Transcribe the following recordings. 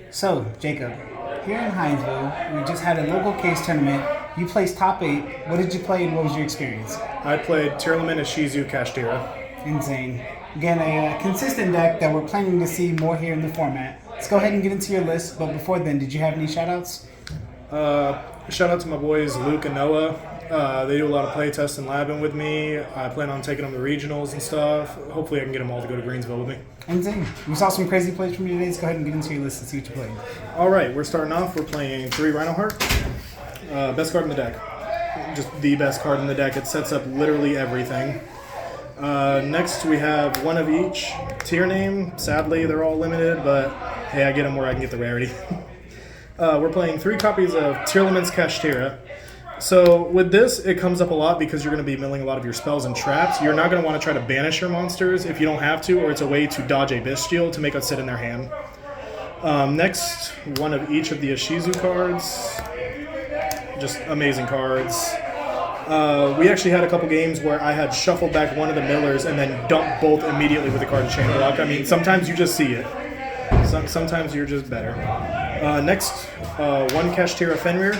So, Jacob, here in Hinesville, we just had a local case tournament. You placed top 8. What did you play and what was your experience? I played Tearlament Shizu Kashtira. Insane. Again, a consistent deck that we're planning to see more here in the format. Let's go ahead and get into your list, but before then, did you have any shoutouts? Shout out to my boys Luke and Noah. They do a lot of play tests and labbing with me. I plan on taking them to regionals and stuff. Hopefully I can get them all to go to Greensville with me. Insane. We saw some crazy plays from you today. Let's go ahead and get into your list and see what you played. All right, we're starting off. We're playing 3 Rhino Heart. Best card in the deck. Just the best card in the deck. It sets up literally everything. Next, we have one of each. Tier name. Sadly, they're all limited, but hey, I get them where I can get the rarity. We're playing 3 copies of Tearlament's Kashtira. So with this, it comes up a lot because you're going to be milling a lot of your spells and traps. You're not going to want to try to banish your monsters if you don't have to, or it's a way to dodge a Bestial to make it sit in their hand. Next, one of each of the Ishizu cards. Just amazing cards. We actually had a couple games where I had shuffled back one of the millers and then dumped both immediately with the card chain block. I mean, sometimes you just see it. Sometimes you're just better. Next, one Kashtira Fenrir.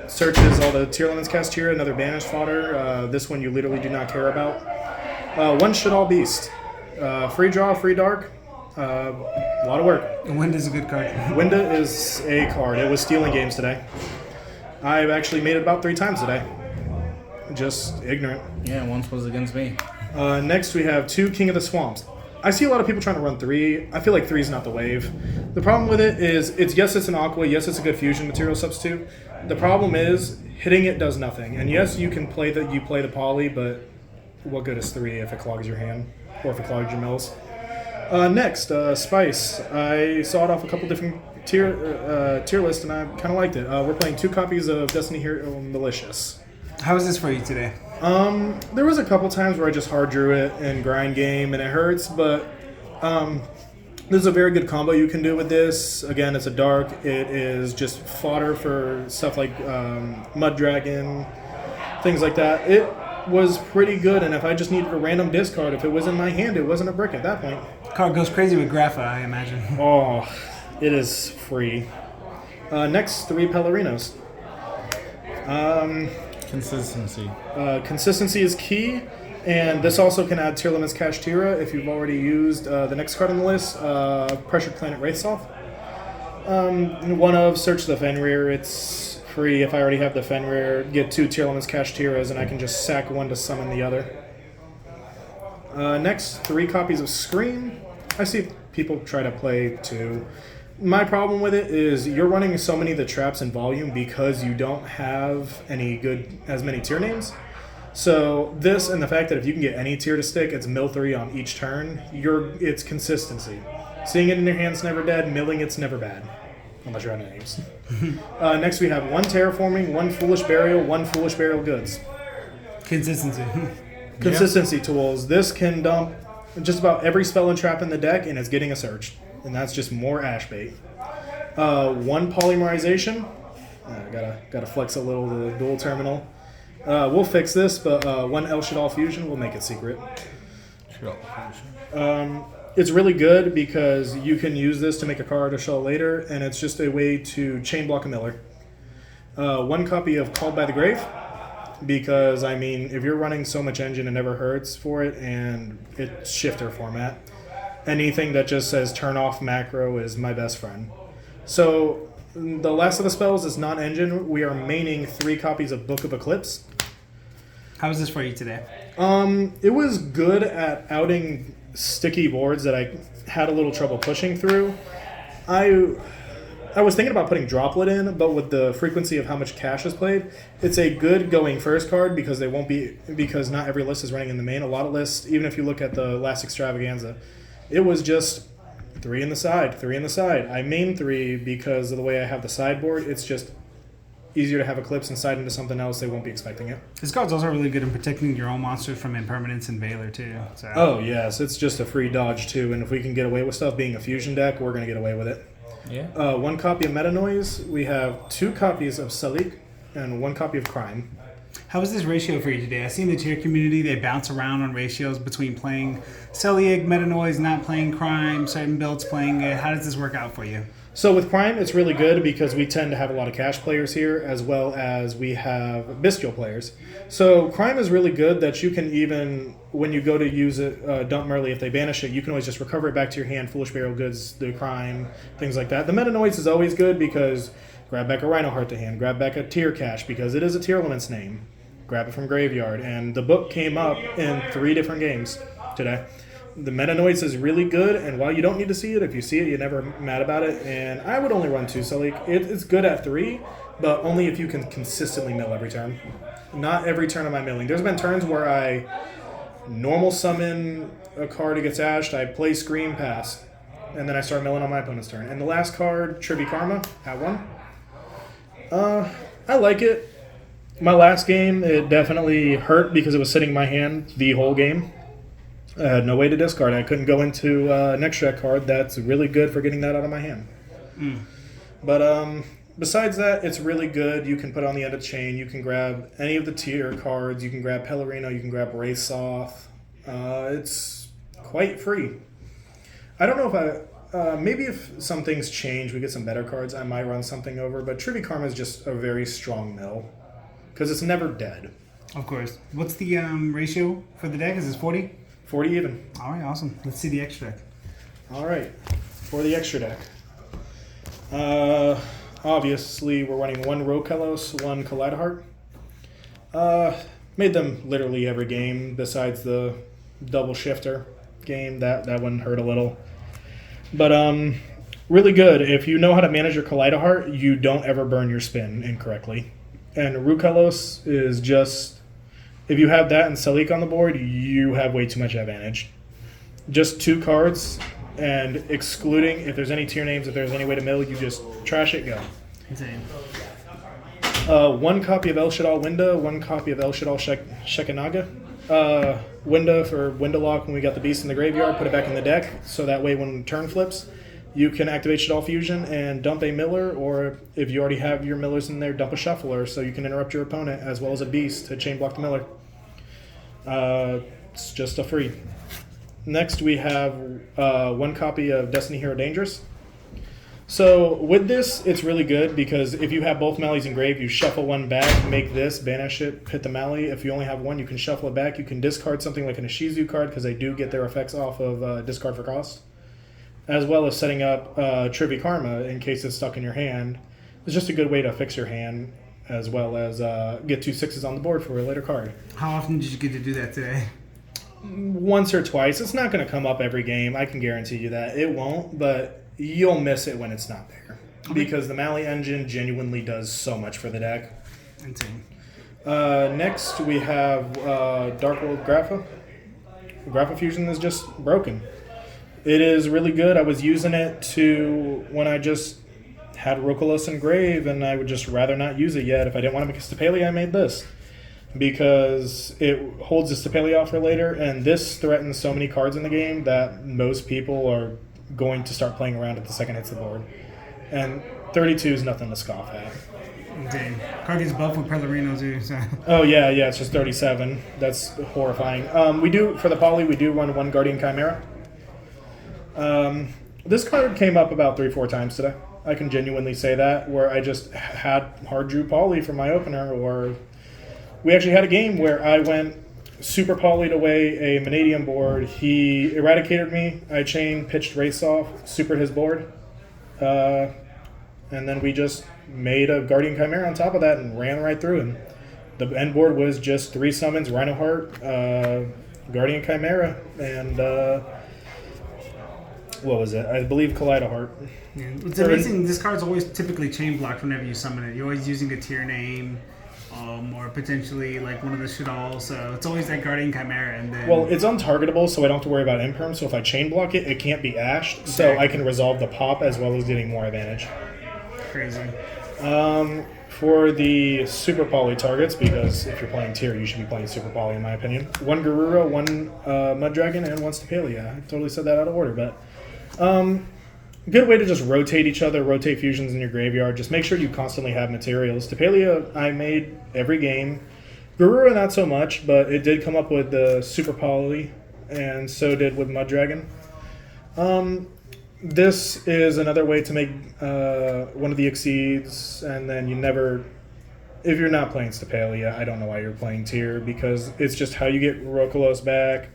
Searches all the Tearlament's Kashtira, another banished fodder. This one you literally do not care about. One Shadal Beast. Free draw, free dark. A lot of work. And Winda's a good card. Winda is a card. It was stealing games today. I've actually made it about 3 times today. Just ignorant. Yeah, once was against me. Next we have 2 King of the Swamps. I see a lot of people trying to run 3. I feel like 3 is not the wave. The problem with it is, it's an Aqua, yes, it's a good fusion material substitute. The problem is, hitting it does nothing. And yes, you can play the poly, but what good is 3 if it clogs your hand? Or if it clogs your mills? Next, Spice. I saw it off a couple different tier lists, and I kind of liked it. We're playing 2 copies of Destiny Hero Malicious. How was this for you today? There was a couple times where I just hard drew it in grind game and it hurts, but this is a very good combo you can do with this. Again, it's a dark. It is just fodder for stuff like Mud Dragon, things like that. It was pretty good, and if I just needed a random discard, if it was in my hand, it wasn't a brick at that point. Card goes crazy with Grapha, I imagine. Oh, it is free. Next, 3 Pellorinos. Consistency. Consistency is key, and this also can add Tearlament's Kashtira if you've already used the next card on the list, Pressured Planet Wraithsoft. One of Search the Fenrir. It's free if I already have the Fenrir. Get 2 Tearlament's Kashtiras, and I can just sack one to summon the other. Next, 3 copies of Scream. I see people try to play 2. My problem with it is you're running so many of the traps in volume because you don't have as many tier names. So this and the fact that if you can get any tier to stick, it's mill 3 on each turn. It's consistency. Seeing it in your hand's never dead. Milling it's never bad, unless you're out of names. Next we have 1 Terraforming, 1 Foolish Burial, 1 Foolish Burial Goods. Consistency. Consistency tools. This can dump just about every spell and trap in the deck, and it's getting a search. And that's just more ash bait. 1 Polymerization. Gotta flex a little the dual terminal. We'll fix this, but 1 El Shaddai Fusion will make it secret. It's really good because you can use this to make a card or shell later, and it's just a way to chain block a miller. 1 copy of Called by the Grave. Because, I mean, if you're running so much engine, it never hurts for it, and it's shifter format. Anything that just says turn off macro is my best friend. So, the last of the spells is non-engine. We are maining 3 copies of Book of Eclipse. How was this for you today? It was good at outing sticky boards that I had a little trouble pushing through. I was thinking about putting Droplet in, but with the frequency of how much cash is played, it's a good going first card because because not every list is running in the main. A lot of lists, even if you look at the last Extravaganza, it was just 3 in the side, 3 in the side. I main 3 because of the way I have the sideboard. It's just easier to have Eclipse and side into something else. They won't be expecting it. This card's also really good in protecting your own monsters from impermanence and Veiler too. So. Oh yes, it's just a free dodge too, and if we can get away with stuff being a fusion deck, we're going to get away with it. Yeah. 1 copy of Meta Noise. We have 2 copies of Salik and 1 copy of Crime. How was this ratio for you today? I see in the tier community they bounce around on ratios between playing Celiac, Meta Noise, not playing Crime, certain builds playing it. How does this work out for you? So with Prime, it's really good because we tend to have a lot of cash players here, as well as we have bestial players. So Crime is really good that you can even, when you go to use it, dump Merly, if they banish it, you can always just recover it back to your hand, Foolish Burial Goods, the Crime, things like that. The Meta Noise is always good because grab back a Rhino Heart to hand, grab back a Tier Cache because it is a Tearlament's name. Grab it from Graveyard. And the book came up in 3 different games today. The Meta Noise is really good, and while you don't need to see it, if you see it, you're never mad about it. And I would only run 2 Celiac. It's good at 3, but only if you can consistently mill every turn. Not every turn am I milling. There's been turns where I normal summon a card that gets ashed, I play Scream Pass, and then I start milling on my opponent's turn. And the last card, Trivy Karma, at 1. I like it. My last game, it definitely hurt because it was sitting in my hand the whole game. I had no way to discard it. I couldn't go into an extra card that's really good for getting that out of my hand. But besides that, it's really good. You can put it on the end of the chain. You can grab any of the tier cards. You can grab Pellerino. You can grab Wraithoth. It's quite free. I don't know if maybe if some things change, we get some better cards, I might run something over. But Trivy Karma is just a very strong mill because it's never dead. Of course. What's the ratio for the deck? Is this 40? 40 even. All right, awesome. Let's see the extra deck. All right, for the extra deck. Obviously, we're running 1 Rokelos, 1 Kaleidoheart. Made them literally every game besides the double shifter game. That one hurt a little. But really good. If you know how to manage your Kaleidoheart, you don't ever burn your spin incorrectly. And Rokelos is just... If you have that and Celiac on the board, you have way too much advantage. Just 2 cards, and excluding if there's any tier names, if there's any way to mill, you just trash it, go. Insane. 1 copy of El Shaddai Winda, 1 copy of El Shaddai Shekanaga. Winda for Winda Lock when we got the beast in the graveyard, put it back in the deck, so that way when turn flips, you can activate Shaddai Fusion and dump a Miller, or if you already have your Millers in there, dump a Shuffler so you can interrupt your opponent, as well as a beast to chain block the Miller. It's just a free. Next, we have 1 copy of Destiny Hero Dangerous. So with this, it's really good because if you have both Malleys in grave, you shuffle 1 back, make this, banish it, hit the Malley. If you only have 1, you can shuffle it back. You can discard something like an Ishizu card because they do get their effects off of discard for cost, as well as setting up Trivy Karma in case it's stuck in your hand. It's just a good way to fix your hand, as well as get 2 6s on the board for a later card. How often did you get to do that today? Once or twice. It's not going to come up every game. I can guarantee you that. It won't, but you'll miss it when it's not there. Okay. Because the Malley engine genuinely does so much for the deck. Insane. Next, we have Dark World Grapha. Grapha Fusion is just broken. It is really good. I was using it to when I just had Rokelos in grave, and I would just rather not use it yet. If I didn't want to make a Stapelia, I made this because it holds the Stapelia off for later, and this threatens so many cards in the game that most people are going to start playing around at the second hits the board. And 32 is nothing to scoff at. Insane. Card gets buffed with Pellerino too. So. Oh yeah, it's just 37. That's horrifying. We do for the poly, we do run 1 Guardian Chimera. This card came up about 3-4 times today. I can genuinely say that, where I just had hard drew poly for my opener, or we actually had a game where I went super polyed away a Manadium board. He eradicated me. I chain pitched Wraithoth, supered his board, and then we just made a Guardian Chimera on top of that and ran right through him. The end board was just 3 summons, Rhino Heart, Guardian Chimera, and what was it? I believe Kaleidoheart. Yeah. It's amazing. This card's always typically chain blocked whenever you summon it. You're always using a tier name, or potentially like one of the Shaddai. So it's always that Guardian Chimera. And then well, it's untargetable, so I don't have to worry about imperm. So if I chain block it, it can't be ashed. Okay. So I can resolve the pop as well as getting more advantage. Crazy. For the Super Poly targets, because if you're playing tier, you should be playing Super Poly, in my opinion. 1 Garura, 1 Mud Dragon, and 1 Stapelia. I totally said that out of order, but good way to just rotate each other, rotate fusions in your graveyard. Just make sure you constantly have materials. Stapelia, I made every game. Garura not so much, but it did come up with the Super Poly, and so did with Mud Dragon. This is another way to make one of the Exceeds, and then you never... If you're not playing Stapalia, I don't know why you're playing Tier, because it's just how you get Rokolos back,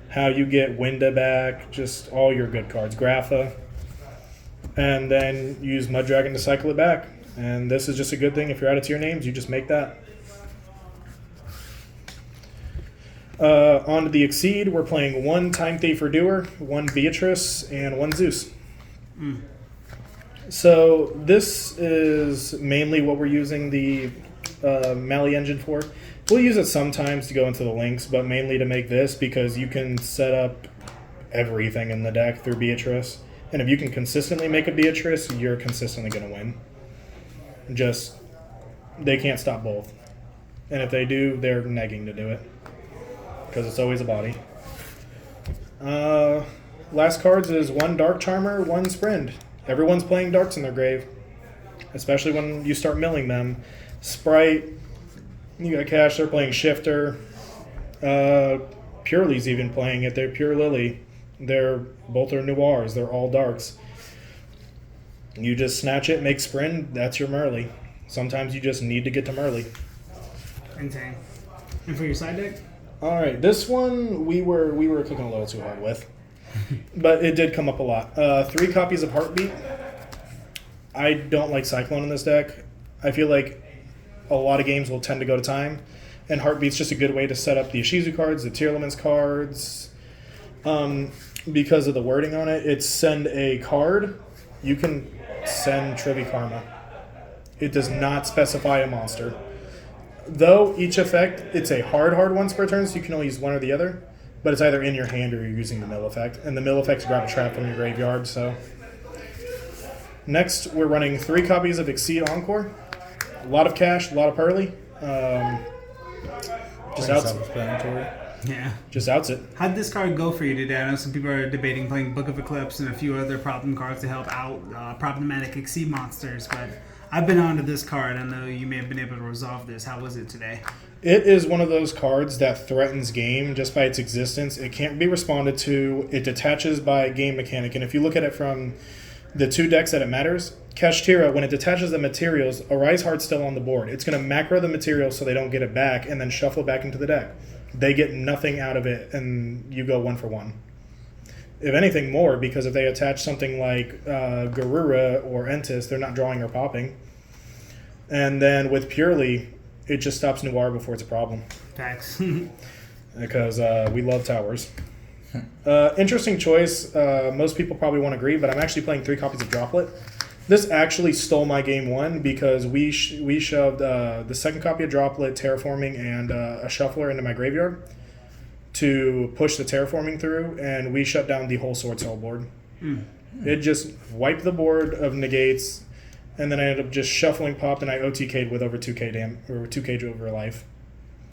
how you get Winda back, just all your good cards. Grapha. And then use Mud Dragon to cycle it back. And this is just a good thing. If you're out of Tier names, you just make that. On to the Exceed, we're playing 1 Time Thief for Doer, 1 Beatrice, and 1 Zeus. So this is mainly what we're using the Mali engine for. We'll use it sometimes to go into the links, but mainly to make this because you can set up everything in the deck through Beatrice. And if you can consistently make a Beatrice, you're consistently going to win. Just, they can't stop both. And if they do, they're negging to do it. Because it's always a body. Last cards is 1 Dark Charmer, 1 Sprint. Everyone's playing darks in their grave. Especially when you start milling them. Sprite, you got Cash, they're playing Shifter. Purely's even playing it. They're Pure Lily. Both are Noirs. They're all darks. You just snatch it, make Sprint, that's your Merly. Sometimes you just need to get to Merly. Insane. And for your side deck? Alright, this one we were cooking a little too hard with. But it did come up a lot. 3 copies of Heartbeat. I don't like Cyclone in this deck. I feel like a lot of games will tend to go to time, and Heartbeat's just a good way to set up the Ishizu cards, the Tearlaments cards. Because of the wording on it, it's send a card. You can send Trivi Karma. It does not specify a monster. Though each effect, it's a hard once per turn, so you can only use one or the other. But it's either in your hand or you're using the mill effect. And the mill effects grab a trap from your graveyard, so... Next, we're running 3 copies of Exceed Encore. A lot of cash, a lot of Pearly. Just outs it. Yeah. Just outs it. How'd this card go for you today? I know some people are debating playing Book of Eclipse and a few other problem cards to help out problematic Exceed monsters, but I've been onto this card. I know you may have been able to resolve this. How was it today? It is one of those cards that threatens game just by its existence. It can't be responded to. It detaches by game mechanic, and if you look at it from the 2 decks that it matters, Kashtira, when it detaches the materials, a Rise Heart's still on the board. It's going to macro the materials so they don't get it back and then shuffle it back into the deck. They get nothing out of it, and you go 1 for 1. If anything more, because if they attach something like Garura or Entis, they're not drawing or popping. And then with Purely, it just stops Noir before it's a problem. Facts. Because we love towers. Interesting choice. Most people probably won't agree, but I'm actually playing 3 copies of Droplet. This actually stole my game 1 because we shoved the second copy of Droplet, Terraforming, and a Shuffler into my graveyard to push the Terraforming through, and we shut down the whole Sword Soul board. It just wiped the board of negates, and then I ended up just shuffling popped, and I OTK'd with over 2k over life.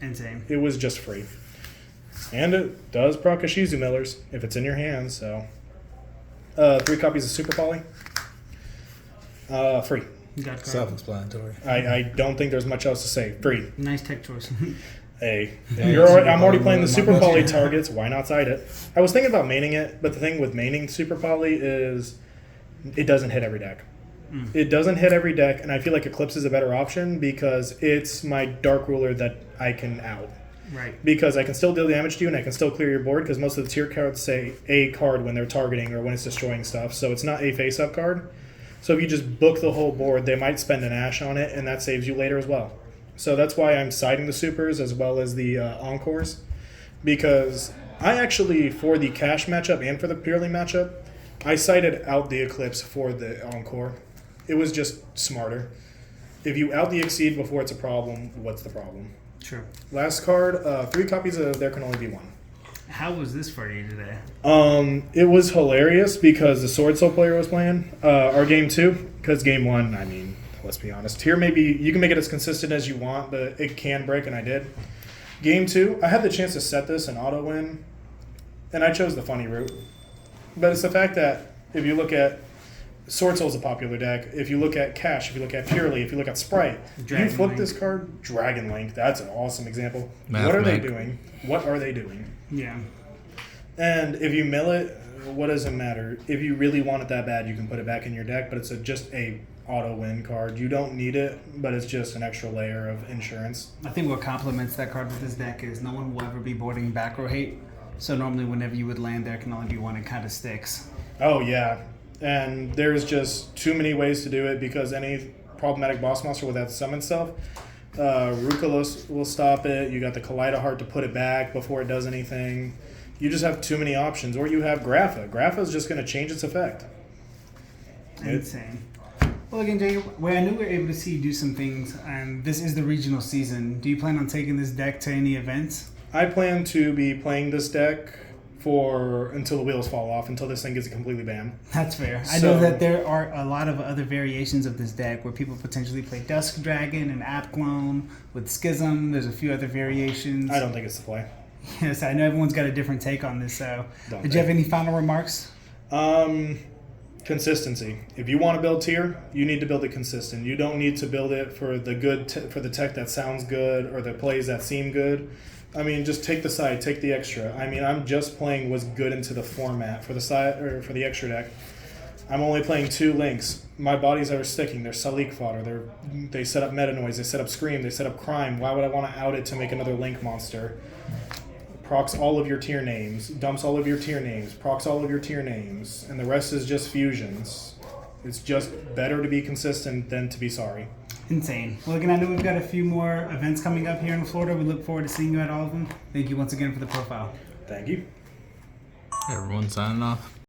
Insane. It was just free. And it does proc Ishizu Millers if it's in your hands, so. 3 copies of Super Poly. Free. Self-explanatory. I don't think there's much else to say. Free. Nice tech choice. Hey, I'm already playing the Super Poly targets. Why not side it? I was thinking about maining it, but the thing with maining Super Poly is it doesn't hit every deck. It doesn't hit every deck, and I feel like Eclipse is a better option because it's my Dark Ruler that I can out. Right. Because I can still deal damage to you and I can still clear your board because most of the tier cards say a card when they're targeting or when it's destroying stuff. So it's not a face-up card. So if you just book the whole board, they might spend an Ash on it and that saves you later as well. So that's why I'm siding the Supers as well as the Encores. Because I actually, for the Cash matchup and for the Purely matchup, I sided out the Eclipse for the Encore. It was just smarter. If you out the Exceed before it's a problem, what's the problem? Sure. Last card, 3 copies of There Can Only Be One. How was this for you today? It was hilarious because the Sword Soul player was playing. Our game 2, because game 1, I mean, let's be honest. Here, maybe you can make it as consistent as you want, but it can break, and I did. Game 2, I had the chance to set this and auto win, and I chose the funny route. But it's the fact that if you look at Sword Soul's a popular deck. If you look at Cash, if you look at Purely, if you look at Sprite, Dragon you flip Link. this card, Dragon Link. That's an awesome example. Math What are they Mag. doing? What are they doing? Yeah. And if you mill it, what does it matter? If you really want it that bad, you can put it back in your deck, but it's just a auto win card. You don't need it, but it's just an extra layer of insurance. I think what complements that card with this deck is no one will ever be boarding back row hate. So normally whenever you would land there can only be one, it kind of sticks. Oh, yeah. And there's just too many ways to do it because any problematic boss monster with that summon stuff, Ruka will stop it. You got the Kaleido Heart to put it back before it does anything. You just have too many options. Or you have Grapha. Grapha is just going to change its effect. Insane. Well, again, Jay, I knew we were able to see you do some things, and this is the regional season. Do you plan on taking this deck to any events? I plan to be playing this deck for until the wheels fall off, until this thing gets completely banned. That's fair. I So- know that there are a lot of other variations of this deck where people potentially play Dusk Dragon and App Clone with Schism. There's a few other variations. I don't think it's the play. Yes, I know everyone's got a different take on this. So, Don't did you have they? any final remarks? Consistency. If you want to build tier, you need to build it consistent. You don't need to build it for the for the tech that sounds good or the plays that seem good. I mean, just take the side, take the extra. I mean, I'm just playing what's good into the format for the side or for the extra deck. I'm only playing 2 links. My bodies are sticking. They're Salik fodder. They set up meta noise. They set up scream. They set up crime. Why would I want to out it to make another link monster? Procs all of your tier names, dumps all of your tier names, procs all of your tier names, and the rest is just fusions. It's just better to be consistent than to be sorry. Insane. Well, again, I know we've got a few more events coming up here in Florida. We look forward to seeing you at all of them. Thank you once again for the profile. Thank you. Everyone signing off.